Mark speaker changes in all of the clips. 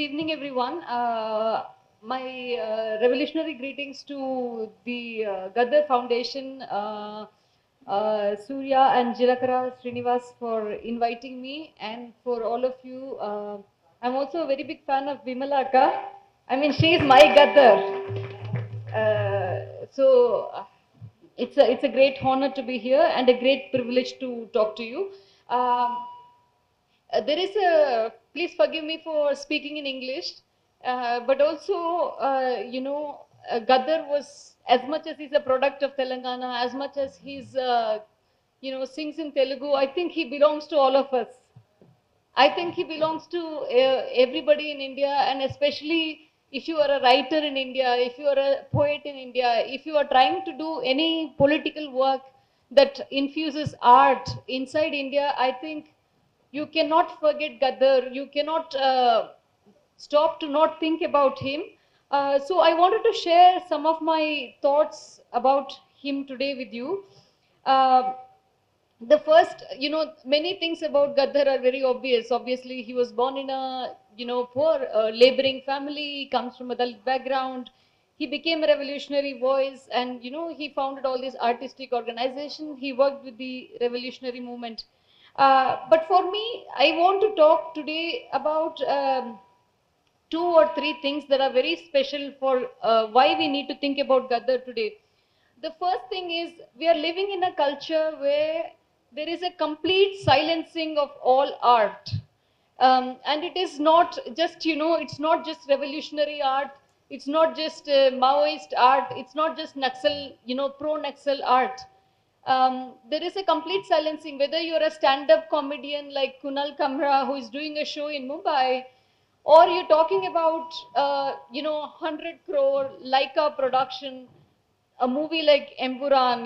Speaker 1: evening, everyone. My revolutionary greetings to the Gadar Foundation, Surya and Jirakara Srinivas for inviting me, and for all of you. I'm also a very big fan of Vimalaka. I mean, she is my Gadar. So it's a great honor to be here and a great privilege to talk to you. Um, there is a, please forgive me for speaking in English, but also, Gadar was, as much as he's a product of Telangana, as much as he's, sings in Telugu, I think he belongs to all of us. I think he belongs to everybody in India, and especially if you are a writer in India, if you are a poet in India, if you are trying to do any political work that infuses art inside India, I think you cannot forget Gadar. You cannot stop to not think about him. So I wanted to share some of my thoughts about him today with you. Uh, the first, many things about Gadar are very obvious. Obviously, he was born in a, poor laboring family. He comes from a Dalit background. He became a revolutionary voice, and he founded all these artistic organizations. He worked with the revolutionary movement. But for me, I want to talk today about two or three things that are very special for why we need to think about Gadar today. The first thing is we are living in a culture where there is a complete silencing of all art. And it is not just, it's not just revolutionary art, it's not just Maoist art, it's not just Naxal, pro-Naxal art. There is a complete silencing, whether you're a stand-up comedian like Kunal Kamra, who is doing a show in Mumbai, or you're talking about, 100 crore Leica production, a movie like Empuran,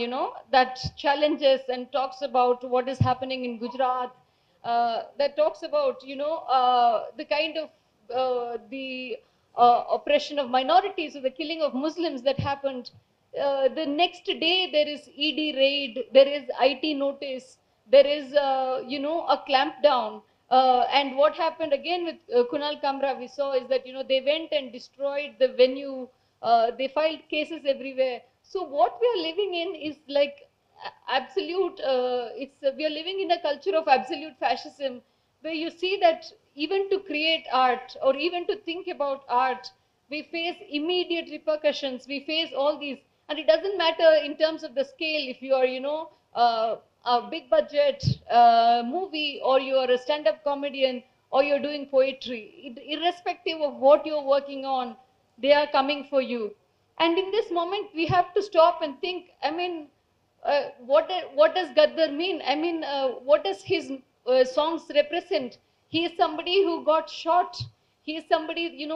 Speaker 1: that challenges and talks about what is happening in Gujarat, that talks about, the kind of the oppression of minorities or the killing of Muslims that happened. The next day, there is ED raid, there is IT notice, there is, a clampdown. And what happened again with Kunal Kamra, we saw is that, they went and destroyed the venue. They filed cases everywhere. So what we are living in is like absolute. We are living in a culture of absolute fascism, where you see that even to create art or even to think about art, we face immediate repercussions. We face all these, and it doesn't matter in terms of the scale. If you are, a big budget movie, or you are a stand-up comedian, or you're doing poetry, irrespective of what you're working on, they are coming for you. And in this moment, we have to stop and think. I mean, what does Gaddar mean? I mean, what does his songs represent? He is somebody who got shot. He is somebody,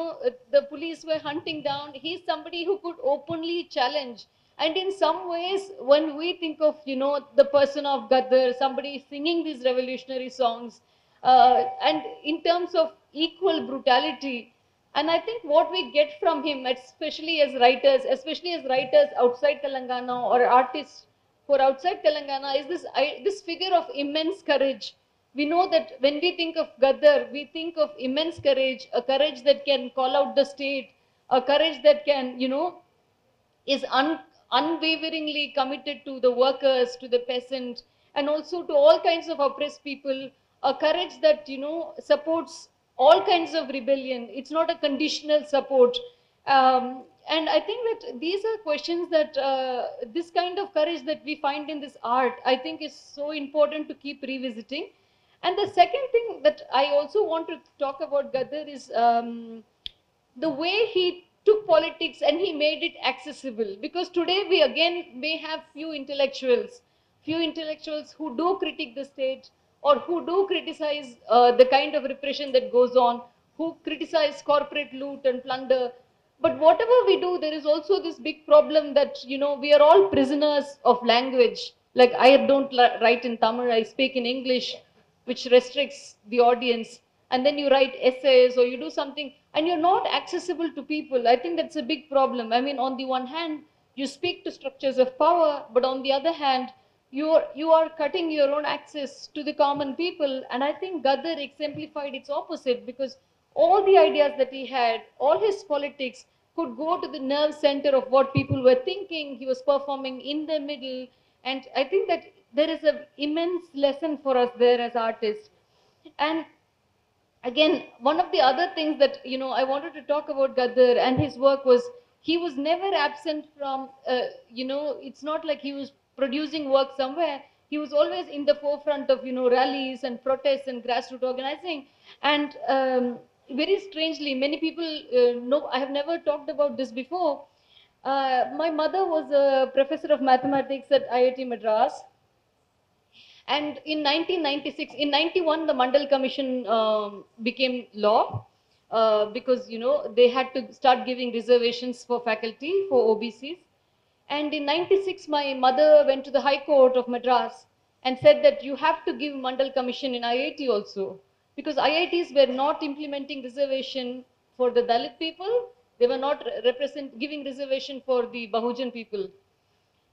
Speaker 1: the police were hunting down. He is somebody who could openly challenge. And in some ways, when we think of, the person of Gaddar, somebody singing these revolutionary songs, and in terms of equal brutality, and I think what we get from him, especially as writers outside Telangana or artists for outside Telangana, is this figure of immense courage. We know that when we think of Gaddar, we think of immense courage, a courage that can call out the state, a courage that can, is unwaveringly committed to the workers, to the peasant, and also to all kinds of oppressed people. A courage that, supports all kinds of rebellion. It's not a conditional support. And I think that these are questions that this kind of courage that we find in this art, I think, is so important to keep revisiting. And the second thing that I also want to talk about Gadar is the way he took politics and he made it accessible. Because today we again may have few intellectuals who do critique the state, or who do criticize the kind of repression that goes on, who criticize corporate loot and plunder. But whatever we do, there is also this big problem that, we are all prisoners of language. Like, I don't write in Tamil, I speak in English, which restricts the audience. And then you write essays or you do something, and you're not accessible to people. I think that's a big problem. I mean, on the one hand, you speak to structures of power, but on the other hand, you are cutting your own access to the common people. And I think Gadar exemplified its opposite, because all the ideas that he had, all his politics could go to the nerve center of what people were thinking. He was performing in the middle. And I think that there is an immense lesson for us there as artists. And again, one of the other things that, I wanted to talk about Gaddar and his work was he was never absent from, it's not like he was producing work somewhere. He was always in the forefront of, rallies and protests and grassroots organizing. And very strangely, many people know, I have never talked about this before. My mother was a professor of mathematics at IIT Madras. And in 1996, in 91, the Mandal Commission became law because, they had to start giving reservations for faculty, for OBCs. And in 96, my mother went to the High Court of Madras and said that you have to give Mandal Commission in IIT also, because IITs were not implementing reservation for the Dalit people. They were not giving reservation for the Bahujan people.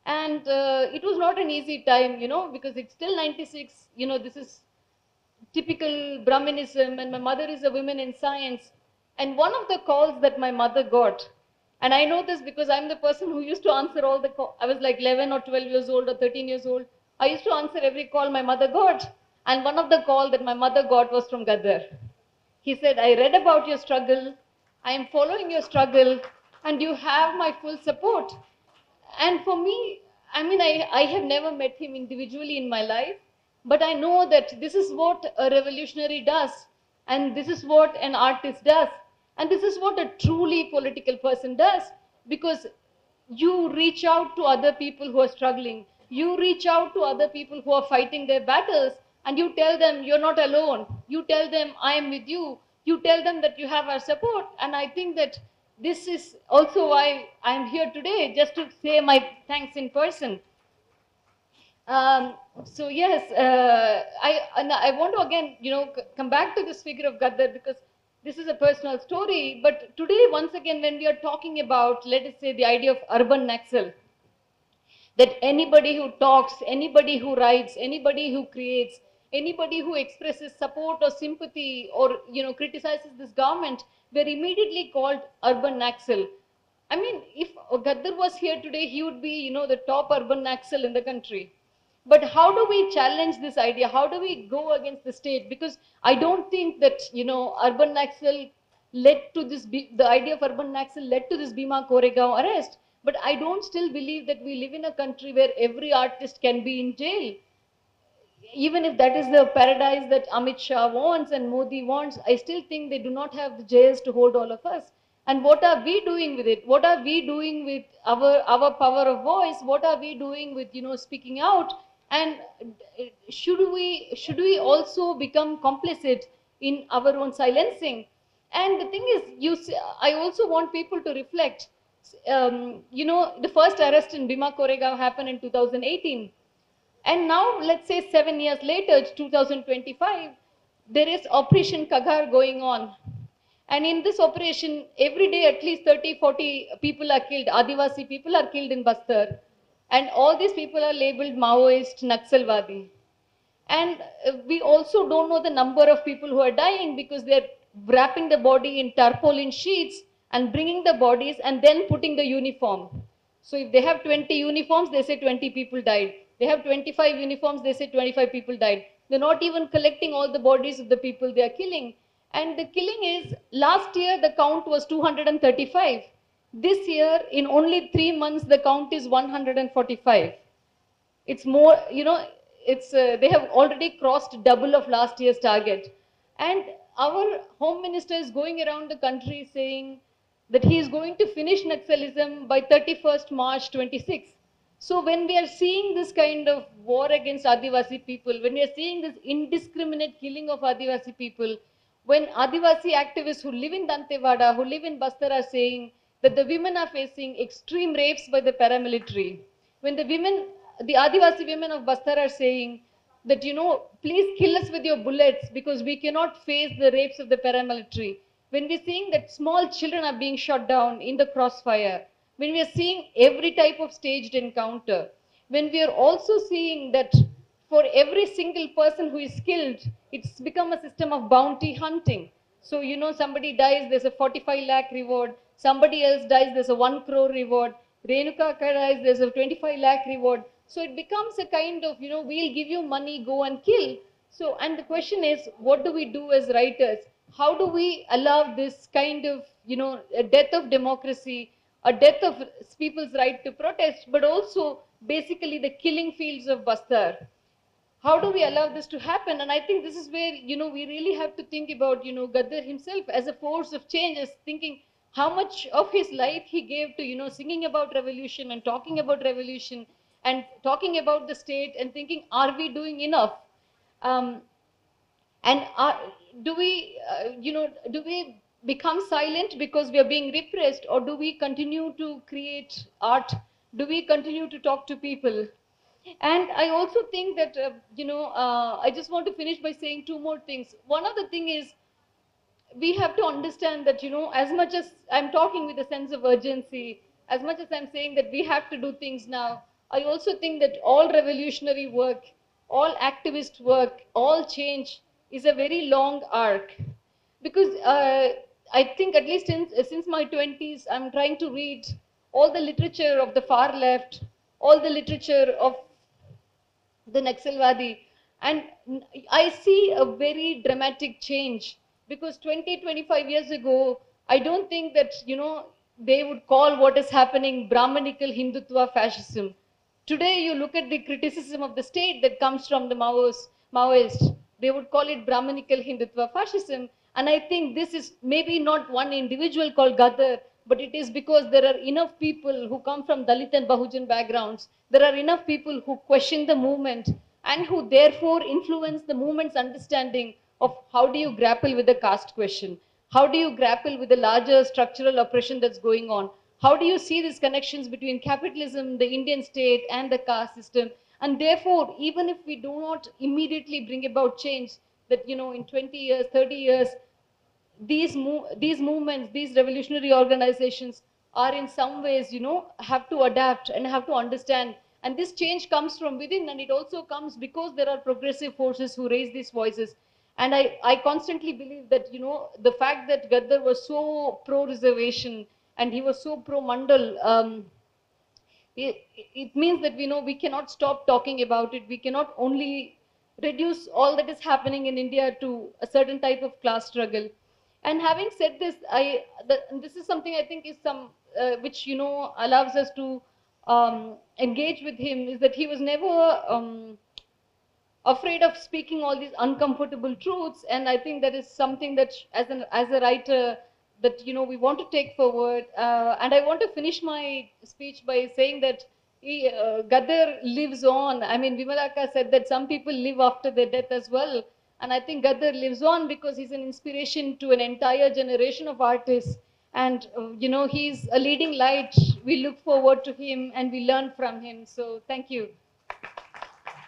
Speaker 1: And it was not an easy time, because it's still 96. This is typical Brahminism, and my mother is a woman in science. And one of the calls that my mother got, and I know this because I'm the person who used to answer all the calls. I was like 11 or 12 years old or 13 years old. I used to answer every call my mother got. And one of the calls that my mother got was from Gaddar. He said, I read about your struggle. I am following your struggle, and you have my full support. And for me, I mean, I have never met him individually in my life, but I know that this is what a revolutionary does, and this is what an artist does, and this is what a truly political person does, because you reach out to other people who are struggling, you reach out to other people who are fighting their battles, and you tell them you're not alone, you tell them I am with you, you tell them that you have our support. And I think that this is also why I'm here today, just to say my thanks in person. So yes, I want to again, come back to this figure of Gaddar, because this is a personal story. But today, once again, when we are talking about, let us say, the idea of urban Naxal, that anybody who talks, anybody who writes, anybody who creates, anybody who expresses support or sympathy or, criticizes this government, were immediately called urban Naxal. I mean, if Gaddar was here today, he would be, the top urban Naxal in the country. But how do we challenge this idea? How do we go against the state? Because I don't think that, urban Naxal led to this, the idea of urban Naxal led to this Bhima Koregaon arrest. But I don't still believe that we live in a country where every artist can be in jail. Even if that is the paradise that Amit Shah wants and Modi wants, I still think they do not have the jails to hold all of us. And what are we doing with it? What are we doing with our power of voice? What are we doing with, speaking out? And should we also become complicit in our own silencing? And the thing is, I also want people to reflect. The first arrest in Bhima Koregaon happened in 2018. And now, let's say 7 years later, 2025, there is Operation Kaghar going on. And in this operation, every day at least 30, 40 people are killed. Adivasi people are killed in Bastar. And all these people are labeled Maoist, Naxalwadi. And we also don't know the number of people who are dying, because they're wrapping the body in tarpaulin sheets and bringing the bodies and then putting the uniform. So if they have 20 uniforms, they say 20 people died. They have 25 uniforms, they say 25 people died. They're not even collecting all the bodies of the people they are killing. And the killing is, last year the count was 235. This year, in only 3 months, the count is 145. It's more, they have already crossed double of last year's target. And our home minister is going around the country saying that he is going to finish Naxalism by 31st March 26. So when we are seeing this kind of war against Adivasi people, when we are seeing this indiscriminate killing of Adivasi people, when Adivasi activists who live in Dantewada, who live in Bastar are saying that the women are facing extreme rapes by the paramilitary, when the Adivasi women of Bastar are saying that, please kill us with your bullets because we cannot face the rapes of the paramilitary. When we're seeing that small children are being shot down in the crossfire, when we are seeing every type of staged encounter, when we are also seeing that for every single person who is killed, it's become a system of bounty hunting. So, you know, somebody dies, there's a 45 lakh reward. Somebody else dies, there's a 1 crore reward. Renuka dies, there's a 25 lakh reward. So it becomes a kind of, you know, we'll give you money, go and kill. So, and the question is, what do we do as writers? How do we allow this kind of, you know, a death of democracy, a death of people's right to protest, but also basically the killing fields of Bastar? How do we allow this to happen? And I think this is where, you know, we really have to think about, you know, Gaddar himself as a force of change, as thinking how much of his life he gave to, you know, singing about revolution and talking about revolution and talking about the state and thinking, are we doing enough? um, and do we, you know, do we become silent because we are being repressed, or do we continue to create art? Do we continue to talk to people? And I also think that, you know, I just want to finish by saying two more things. One of the thing is, we have to understand that, you know, as much as I'm talking with a sense of urgency, as much as I'm saying that we have to do things now, I also think that all revolutionary work, all activist work, all change is a very long arc. Because I think at least since my 20s, I'm trying to read all the literature of the far left, all the literature of the Naxalwadi. And I see a very dramatic change, because 20, 25 years ago, I don't think that, you know, they would call what is happening Brahmanical Hindutva fascism. Today, you look at the criticism of the state that comes from the Maoists, they would call it Brahmanical Hindutva fascism. And I think this is maybe not one individual called Gaddar, but it is because there are enough people who come from Dalit and Bahujan backgrounds. There are enough people who question the movement and who therefore influence the movement's understanding of how do you grapple with the caste question? How do you grapple with the larger structural oppression that's going on? How do you see these connections between capitalism, the Indian state, and the caste system? And therefore, even if we do not immediately bring about change, that, you know, in 20 years, 30 years, these movements, these revolutionary organizations are in some ways, you know, have to adapt and have to understand. And this change comes from within, and it also comes because there are progressive forces who raise these voices. And I constantly believe that, you know, the fact that Gaddar was so pro-reservation and he was so pro-Mandal, it means that we know we cannot stop talking about it. We cannot only reduce all that is happening in India to a certain type of class struggle. And having said this, this is something I think is some which, you know, allows us to engage with him, is that he was never afraid of speaking all these uncomfortable truths. And I think that is something that, as a writer, that, you know, we want to take forward. And I want to finish my speech by saying that Gaddar lives on. I mean, Vimalaka said that some people live after their death as well. And I think Gaddar lives on because he's an inspiration to an entire generation of artists. And, you know, he's a leading light. We look forward to him and we learn from him. So thank you.